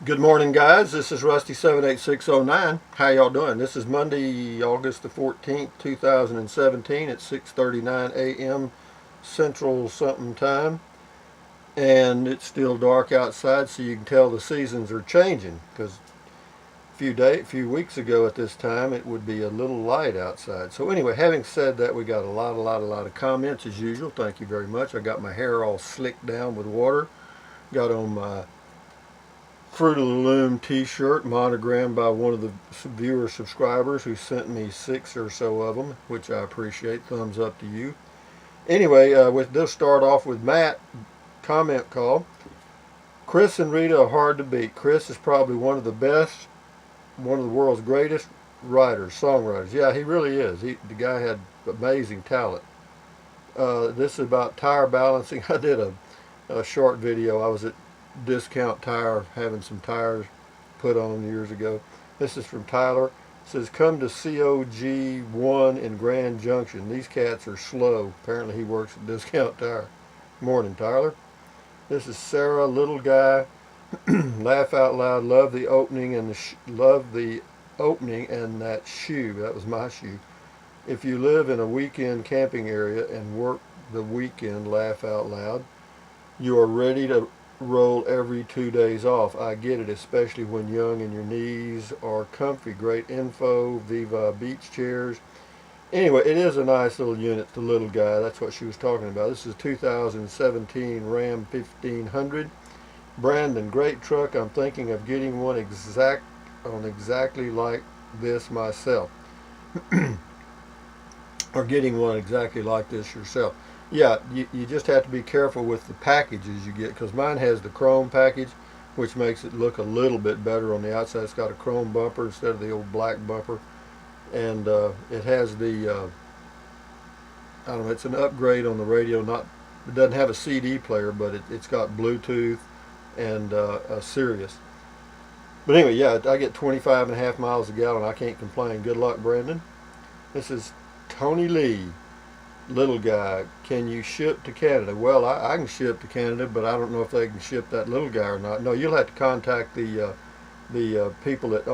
Good morning, guys. This is Rusty78609. How y'all doing? This is Monday, August the 14th, 2017 at 6:39 a.m. Central something time. And it's still dark outside, so you can tell the seasons are changing. Because a few weeks ago at this time, it would be a little light outside. So anyway, having said that, we got a lot of comments as usual. Thank you very much. I got my hair all slicked down with water. Got on my Fruit of the Loom t-shirt monogrammed by one of the viewer subscribers who sent me 6 or so of them, which I appreciate. Thumbs up to you. Anyway, we'll start off with Matt comment call. Chris and Rita are hard to beat. Chris is probably one of the best, one of the world's greatest writers, songwriters. Yeah, he really is. The guy had amazing talent. This is about tire balancing. I did a short video. I was at Discount Tire having some tires put on years ago. This is from Tyler. It says, come to COG1 in Grand Junction. These cats are slow. Apparently he works at Discount Tire. Morning, Tyler. This is Sarah, little guy. Laugh out loud. Love the opening and that shoe. That was my shoe. If you live in a weekend camping area and work the weekend, laugh out loud. You are ready to roll every 2 days off. I get it, especially when young and your knees are comfy. Great info. Viva beach chairs. Anyway, it is a nice little unit, the little guy. That's what she was talking about. This is 2017 Ram 1500. Brandon, great truck. I'm thinking of getting one exactly like this myself. Or getting one exactly like this yourself. Yeah, you just have to be careful with the packages you get, because mine has the chrome package, which makes it look a little bit better on the outside. It's got a chrome bumper instead of the old black bumper, and it has the I don't know, it's an upgrade on the radio. It doesn't have a CD player, but it's got Bluetooth and a Sirius. But anyway, yeah, I get 25.5 miles a gallon. I can't complain. Good luck, Brandon. This is Tony Lee. Little guy, can you ship to Canada? Well, I can ship to Canada, but I don't know if they can ship that little guy or not. No, you'll have to contact the people that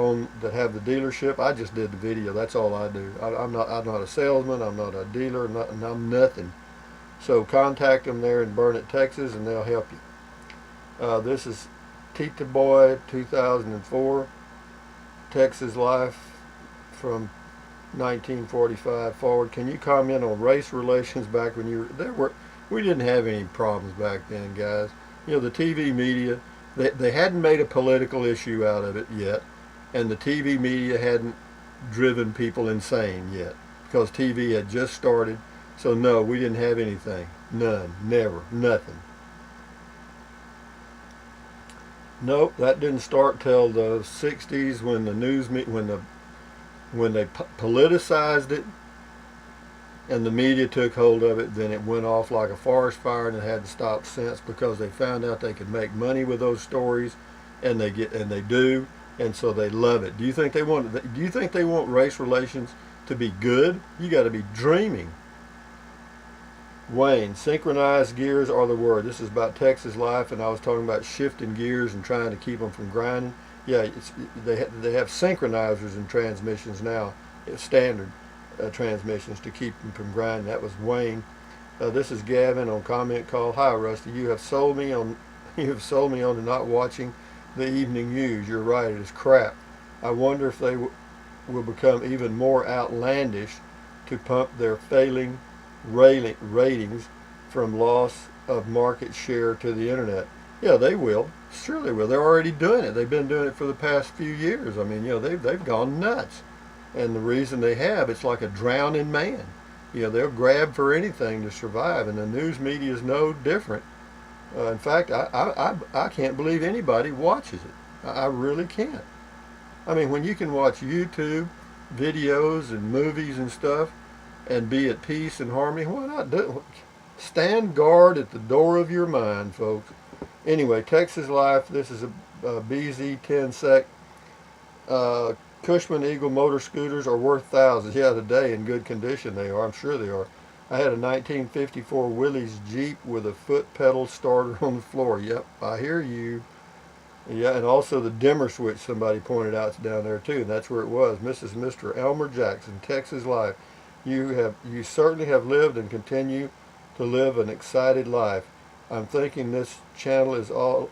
have the dealership. I just did the video. That's all I do. I'm not a salesman. I'm not a dealer. I'm nothing. So contact them there in Burnett, Texas, and they'll help you. This is Tita Boy 2004 Texas Life from 1945 forward. Can you comment on race relations back when we didn't have any problems back then, guys. You know, the TV media, they hadn't made a political issue out of it yet, and the TV media hadn't driven people insane yet, because TV had just started. So no, we didn't have anything. None. Never. Nothing. Nope, that didn't start till the 60s when the when they politicized it and the media took hold of it. Then it went off like a forest fire, and it had to stop since, because they found out they could make money with those stories, and they do, and so they love it. Do you think they want race relations to be good? You got to be dreaming. Wayne, synchronized gears are the word. This is about Texas Life, and I was talking about shifting gears and trying to keep them from grinding. Yeah, they have synchronizers in transmissions now, standard transmissions, to keep them from grinding. That was Wayne. This is Gavin on comment call. Hi, Rusty. You have sold me on to not watching the evening news. You're right. It is crap. I wonder if they will become even more outlandish to pump their failing ratings from loss of market share to the internet. Yeah, they will. Sure they will. They're already doing it. They've been doing it for the past few years. I mean, you know, they've gone nuts. And the reason they have, it's like a drowning man. You know, they'll grab for anything to survive, and the news media is no different. In fact, I can't believe anybody watches it. I really can't. I mean, when you can watch YouTube videos and movies and stuff and be at peace and harmony, why not do it? Stand guard at the door of your mind, folks. Anyway, Texas Life, this is a BZ10 sec. Cushman Eagle motor scooters are worth thousands. Yeah, today in good condition they are. I'm sure they are. I had a 1954 Willys Jeep with a foot pedal starter on the floor. Yep, I hear you. Yeah, and also the dimmer switch somebody pointed out down there too, and that's where it was. Mrs. and Mr. Elmer Jackson, Texas Life. You certainly have lived and continue to live an excited life. I'm thinking this channel is all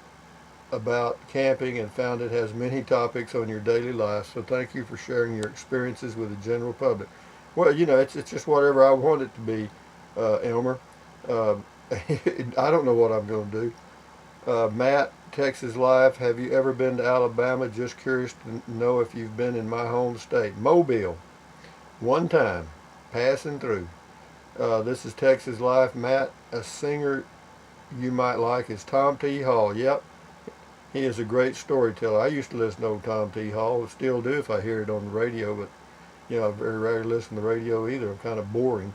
about camping and found it has many topics on your daily life. So thank you for sharing your experiences with the general public. Well, it's just whatever I want it to be, Elmer. Uh, I don't know what I'm going to do. Matt, Texas Life, have you ever been to Alabama? Just curious to know if you've been in my home state. Mobile, one time, passing through. This is Texas Life. Matt, a singer you might like is Tom T. Hall. Yep, he is a great storyteller. I used to listen to old Tom T. Hall. Still do if I hear it on the radio, but I very rarely listen to the radio either. I'm kind of boring.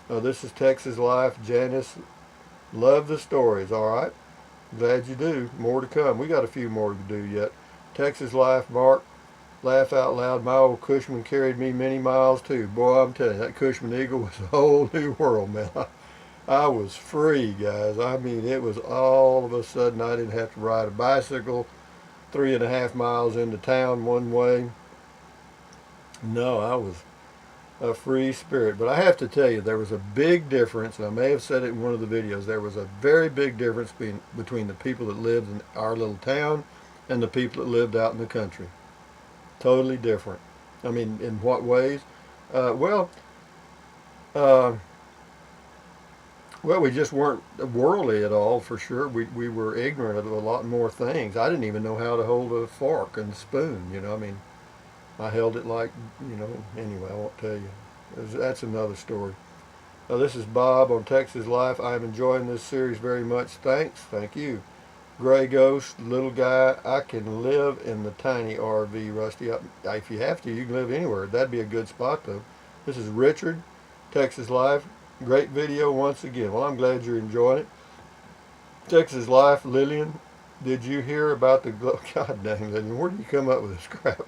This is Texas Life. Janice, love the stories. All right. Glad you do. More to come. We got a few more to do yet. Texas Life, Mark, laugh out loud. My old Cushman carried me many miles too. Boy, I'm telling you, that Cushman Eagle was a whole new world, man. I was free, guys. I mean, it was all of a sudden I didn't have to ride a bicycle 3.5 miles into town one way. No, I was a free spirit. But I have to tell you, there was a big difference, and I may have said it in one of the videos, there was a very big difference between the people that lived in our little town and the people that lived out in the country. Totally different. I mean, in what ways? Well, we just weren't worldly at all, for sure. We were ignorant of a lot more things. I didn't even know how to hold a fork and spoon, I mean, I held it like, anyway, I won't tell you. That's another story. This is Bob on Texas Life. I'm enjoying this series very much. Thanks. Thank you. Gray Ghost, little guy, I can live in the tiny RV, Rusty. If you have to, you can live anywhere. That'd be a good spot, though. This is Richard, Texas Life. Great video once again. Well, I'm glad you're enjoying it. Texas Life, Lillian, did you hear about the... God dang, Lillian, where do you come up with this crap?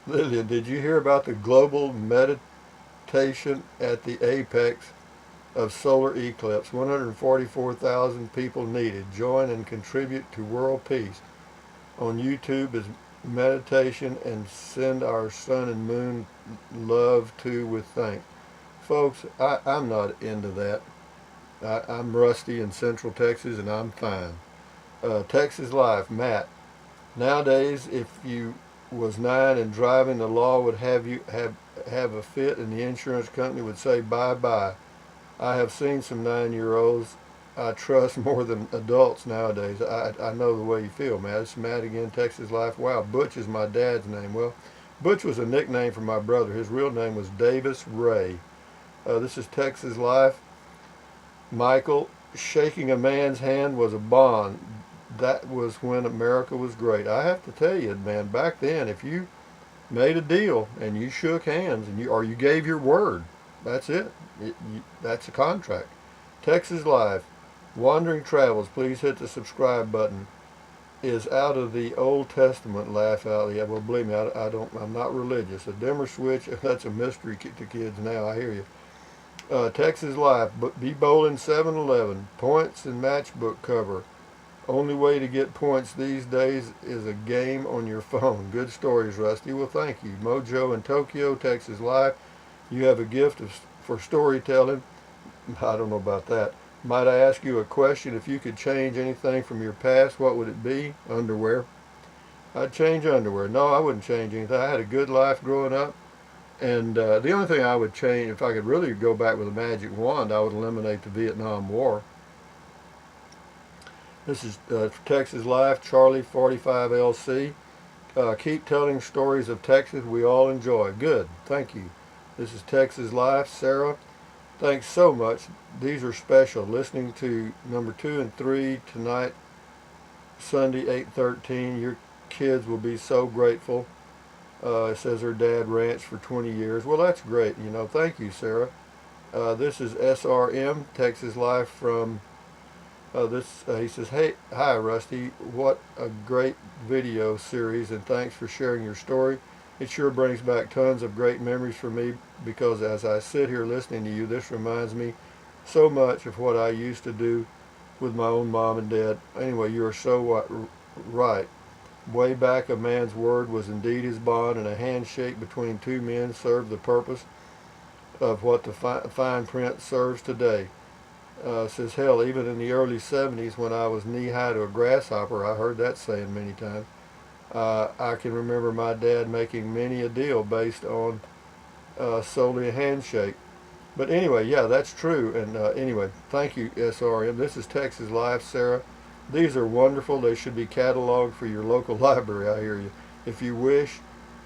Lillian, did you hear about the global meditation at the apex of solar eclipse? 144,000 people needed. Join and contribute to world peace. On YouTube is meditation and send our sun and moon love to with thanks. Folks, I'm not into that. I'm Rusty in Central Texas and I'm fine. Texas Life, Matt. Nowadays, if you was 9 and driving, the law would have you have a fit and the insurance company would say bye-bye. I have seen some 9-year-olds I trust more than adults nowadays. I know the way you feel, Matt. It's Matt again, Texas Life. Wow, Butch is my dad's name. Well, Butch was a nickname for my brother. His real name was Davis Ray. This is Texas Life. Michael, shaking a man's hand was a bond. That was when America was great. I have to tell you, man, back then, if you made a deal and you shook hands and you gave your word, that's it. That's a contract. Texas Life, Wandering Travels, please hit the subscribe button. Is out of the Old Testament, laugh out. Yeah, well, believe me, I'm not religious. A dimmer switch, that's a mystery to kids now. I hear you. Texas Life, be bowling 7-Eleven, points and matchbook cover. Only way to get points these days is a game on your phone. Good stories, Rusty. Well, thank you. Mojo in Tokyo, Texas Life. You have a gift for storytelling. I don't know about that. Might I ask you a question? If you could change anything from your past, what would it be? Underwear. I'd change underwear. No, I wouldn't change anything. I had a good life growing up. And the only thing I would change, if I could really go back with a magic wand, I would eliminate the Vietnam War. This is Texas Life, Charlie 45LC. Keep telling stories of Texas we all enjoy. Good, thank you. This is Texas Life, Sarah. Thanks so much. These are special. Listening to number 2 and 3 tonight, Sunday 8/13. Your kids will be so grateful. It says her dad ranched for 20 years. Well, that's great. Thank you, Sarah. This is SRM, Texas Life from... he says, hey, hi Rusty, what a great video series and thanks for sharing your story. It sure brings back tons of great memories for me because as I sit here listening to you, this reminds me so much of what I used to do with my own mom and dad. Anyway, you are so right. Way back, a man's word was indeed his bond, and a handshake between two men served the purpose of what the fine print serves today. Says, hell, even in the early 70s when I was knee-high to a grasshopper, I heard that saying many times. I can remember my dad making many a deal based on solely a handshake. But anyway, yeah, that's true. And anyway, thank you, SRM. This is Texas Life, Sarah. These are wonderful. They should be cataloged for your local library, I hear you, if you wish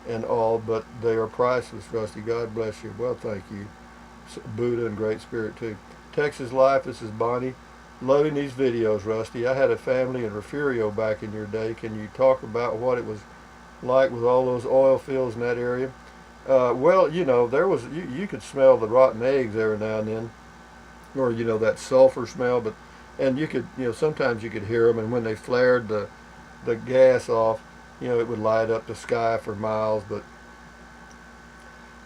and all, but they are priceless, Rusty. God bless you. Well, thank you. Buddha and Great Spirit, too. Texas Life, this is Bonnie. Loving these videos, Rusty. I had a family in Refugio back in your day. Can you talk about what it was like with all those oil fields in that area? Well, you know, there was you could smell the rotten eggs every now and then, or you know that sulfur smell. But and you could sometimes you could hear them, and when they flared the gas off, it would light up the sky for miles. But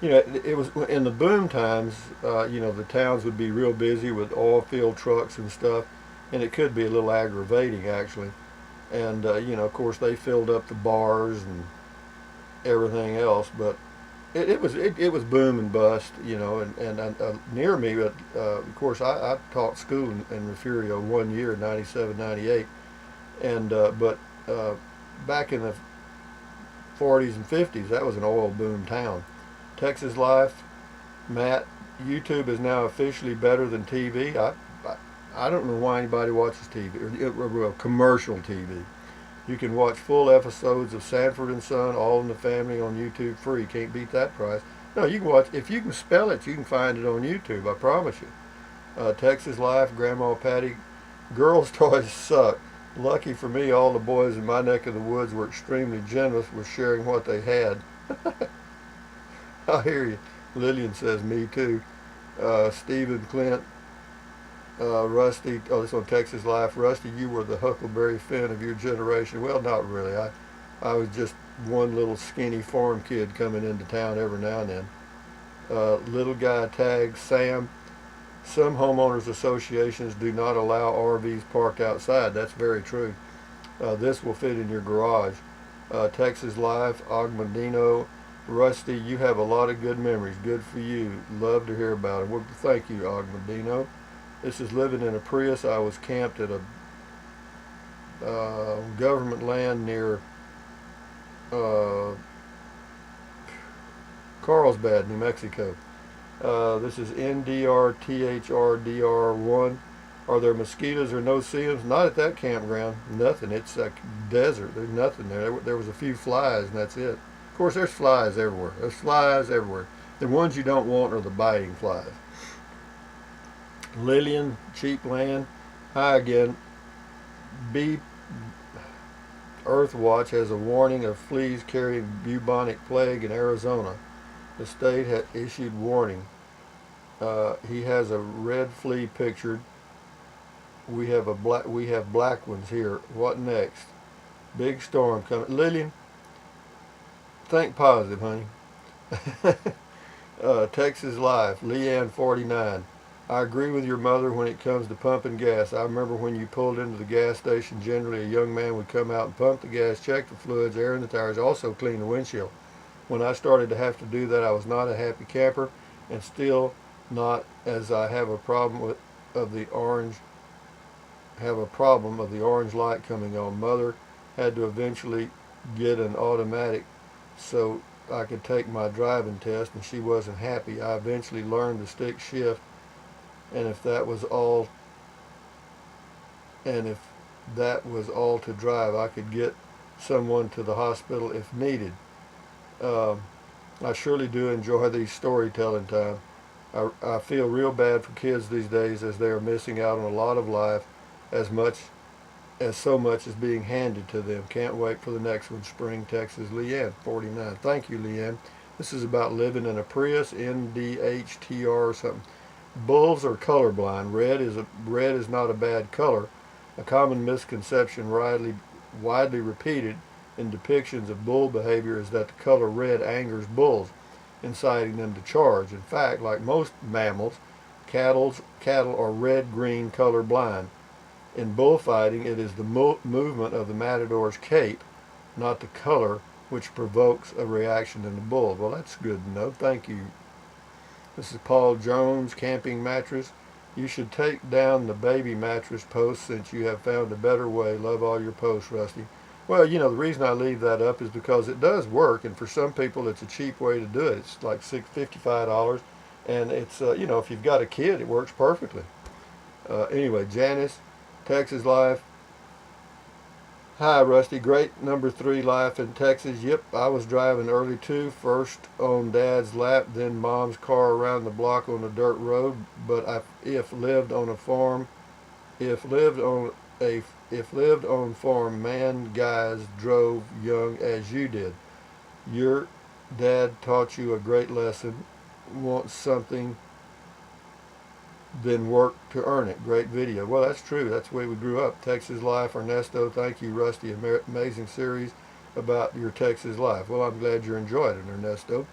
it was in the boom times. The towns would be real busy with oil field trucks and stuff, and it could be a little aggravating actually. And of course, they filled up the bars and everything else, but it was boom and bust, and near me, but of course I taught school in Refugio 1 year, 97, 98, and but back in the 40s and 50s, that was an oil boom town. Texas Life, Matt, YouTube is now officially better than TV. I don't know why anybody watches TV or commercial TV. You can watch full episodes of Sanford and Son, All in the Family on YouTube free. Can't beat that price. No, you can watch, if you can spell it, you can find it on YouTube, I promise you. Texas Life, Grandma Patty, girls' toys suck. Lucky for me, all the boys in my neck of the woods were extremely generous with sharing what they had. I hear you. Lillian says, me too. Stephen Clint, Rusty, oh, this on Texas Life. Rusty, you were the Huckleberry Finn of your generation. Well, not really. I was just one little skinny farm kid coming into town every now and then. Little guy tags Sam. Some homeowners associations do not allow RVs parked outside. That's very true. This will fit in your garage. Texas Life, Augmendino. Rusty, you have a lot of good memories. Good for you. Love to hear about it. Well, thank you, Augmendino. This is living in a Prius. I was camped at a government land near Carlsbad, New Mexico. This is NDRTHRDR1. Are there mosquitoes or no-see-ums? Not at that campground. Nothing. It's a desert. There's nothing there. There was a few flies, and that's it. Of course, there's flies everywhere. There's flies everywhere. The ones you don't want are the biting flies. Lillian, cheap land. Hi again. Earthwatch has a warning of fleas carrying bubonic plague in Arizona. The state had issued warning. He has a red flea pictured. We have black ones here. What next? Big storm coming. Lillian, think positive, honey. Texas Life, Leanne 49. I agree with your mother when it comes to pumping gas. I remember when you pulled into the gas station, generally a young man would come out and pump the gas, check the fluids, air in the tires, also clean the windshield. When I started to have to do that, I was not a happy camper, and still not, as I have a problem of the orange light coming on. Mother had to eventually get an automatic so I could take my driving test, and she wasn't happy. I eventually learned to stick shift, and if that was all to drive, I could get someone to the hospital if needed. I surely do enjoy these storytelling time. I feel real bad for kids these days, as they are missing out on a lot of life, as so much is being handed to them. Can't wait for the next one. Spring, Texas. Leanne 49. Thank you, Leanne. This is about living in a Prius, NDHTR or something. Bulls are colorblind. Red is not a bad color. A common misconception widely repeated in depictions of bull behavior is that the color red angers bulls, inciting them to charge. In fact, like most mammals, cattle are red-green color blind. In bullfighting, it is the movement of the matador's cape not the color, which provokes a reaction in the bull. Well, that's good to know. Thank you. This is Paul Jones, Camping Mattress. You should take down the baby mattress post since you have found a better way. Love all your posts, Rusty. Well, the reason I leave that up is because it does work, and for some people it's a cheap way to do it. It's like $55, and it's, if you've got a kid, it works perfectly. Anyway, Janice, Texas Life. Hi, Rusty. Great number 3 life in Texas. Yep, I was driving early too. First on Dad's lap, then Mom's car around the block on a dirt road. But if lived on a farm, if lived on farm, man, guys drove young as you did. Your dad taught you a great lesson. Want something, then work to earn it. Great video. Well, that's true. That's the way we grew up. Texas Life, Ernesto. Thank you, Rusty. Amazing series about your Texas life. Well, I'm glad you enjoyed it, Ernesto.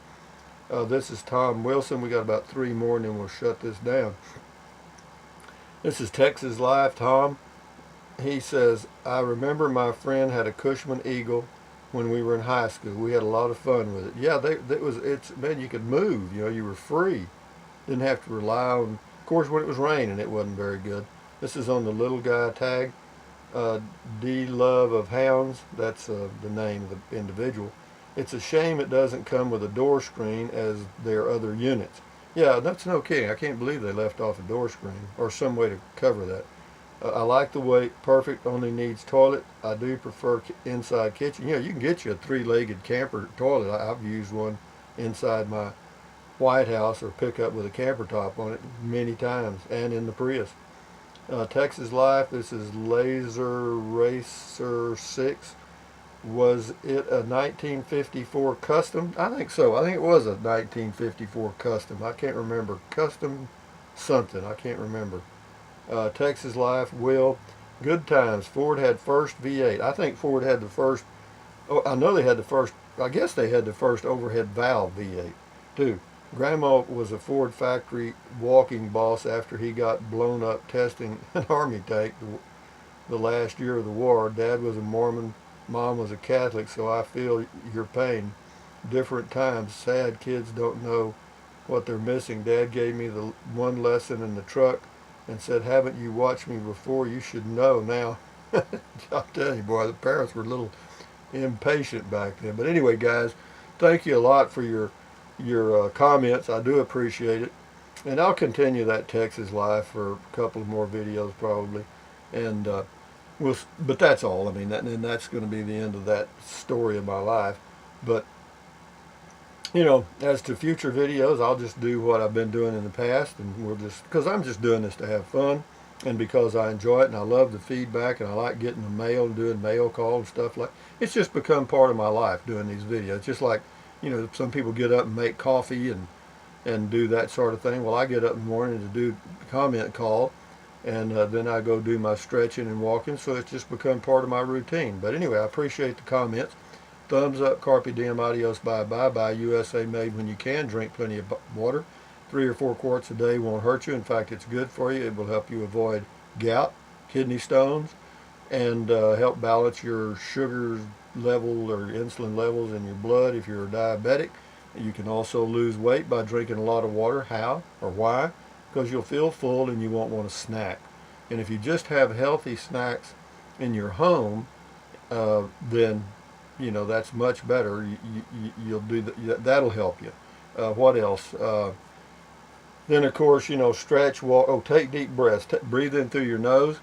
This is Tom Wilson. We got about 3 more, and then we'll shut this down. This is Texas Life, Tom. He says, I remember my friend had a Cushman Eagle when we were in high school. We had a lot of fun with it. Yeah, man, you could move. You were free. Didn't have to rely on. Of course, when it was raining, it wasn't very good. This is on the little guy tag. D Love of Hounds. That's the name of the individual. It's a shame it doesn't come with a door screen as their other units. Yeah, that's no kidding. I can't believe they left off a door screen or some way to cover that. I like the weight. Perfect. Only needs toilet. I do prefer inside kitchen. You can get you a 3-legged camper toilet. I've used one inside my White House or pickup with a camper top on it many times, and in the Prius. Texas Life. This is Laser Racer 6. Was it a 1954 custom? I think so. I think it was a 1954 custom. I can't remember. Custom something. I can't remember. Texas Life. Will. Good times. Ford had first V8. I think Ford had the first. Oh, I know they had the first. I guess they had the first overhead valve V8 too. Grandma was a Ford factory walking boss after he got blown up testing an army tank the last year of the war. Dad was a Mormon. Mom was a Catholic, so I feel your pain. Different times. Sad kids don't know what they're missing. Dad gave me the one lesson in the truck and said, haven't you watched me before? You should know now. I'll tell you, boy, the parents were a little impatient back then. But anyway, guys, thank you a lot for your comments. I do appreciate it. And I'll continue that Texas Life for a couple of more videos probably. And but that's all. I mean, that's going to be the end of that story of my life. But as to future videos, I'll just do what I've been doing in the past, and because I'm just doing this to have fun, and because I enjoy it, and I love the feedback, and I like getting the mail and doing mail calls and stuff like. It's just become part of my life doing these videos. It's just like, some people get up and make coffee and do that sort of thing. Well, I get up in the morning to do the comment call, and then I go do my stretching and walking, so it's just become part of my routine. But anyway, I appreciate the comments. Thumbs up, carpe diem, adios, bye-bye. Buy USA made when you can. Drink plenty of water. 3 or 4 quarts a day won't hurt you. In fact, it's good for you. It will help you avoid gout, kidney stones, and help balance your sugar level or insulin levels in your blood if you're a diabetic. You can also lose weight by drinking a lot of water. How or why? Because you'll feel full and you won't want to snack. And if you just have healthy snacks in your home, then that's much better. You'll do that'll help you. What else? Then of course, stretch, walk. Oh, take deep breaths. Breathe in through your nose,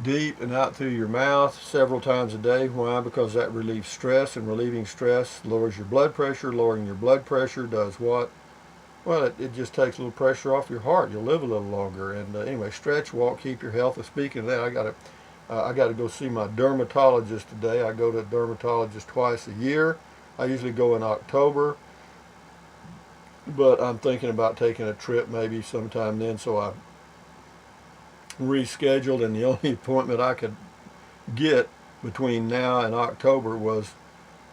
deep, and out through your mouth several times a day. Why? Because that relieves stress, and relieving stress lowers your blood pressure. Lowering your blood pressure does what? Well, it just takes a little pressure off your heart. You'll live a little longer. And anyway, stretch, walk, keep your health. And speaking of that, I got to go see my dermatologist today. I go to a dermatologist twice a year. I usually go in October, but I'm thinking about taking a trip maybe sometime then, so I rescheduled, and the only appointment I could get between now and October was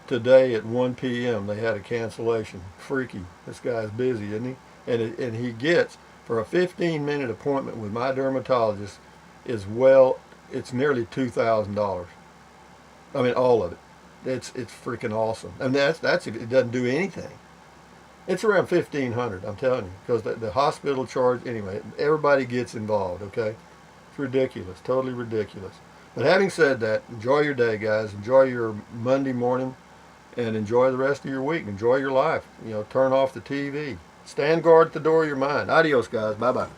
today at 1 p.m. They had a cancellation. Freaky. This guy's busy, isn't he? And he gets, for a 15-minute appointment with my dermatologist, it's nearly $2,000. I mean, all of it. It's freaking awesome. And that's it doesn't do anything. It's around 1,500. I'm telling you, because the hospital charge anyway. Everybody gets involved. Okay, it's ridiculous, totally ridiculous. But having said that, enjoy your day, guys. Enjoy your Monday morning, and enjoy the rest of your week. Enjoy your life. You know, turn off the TV. Stand guard at the door of your mind. Adios, guys. Bye bye.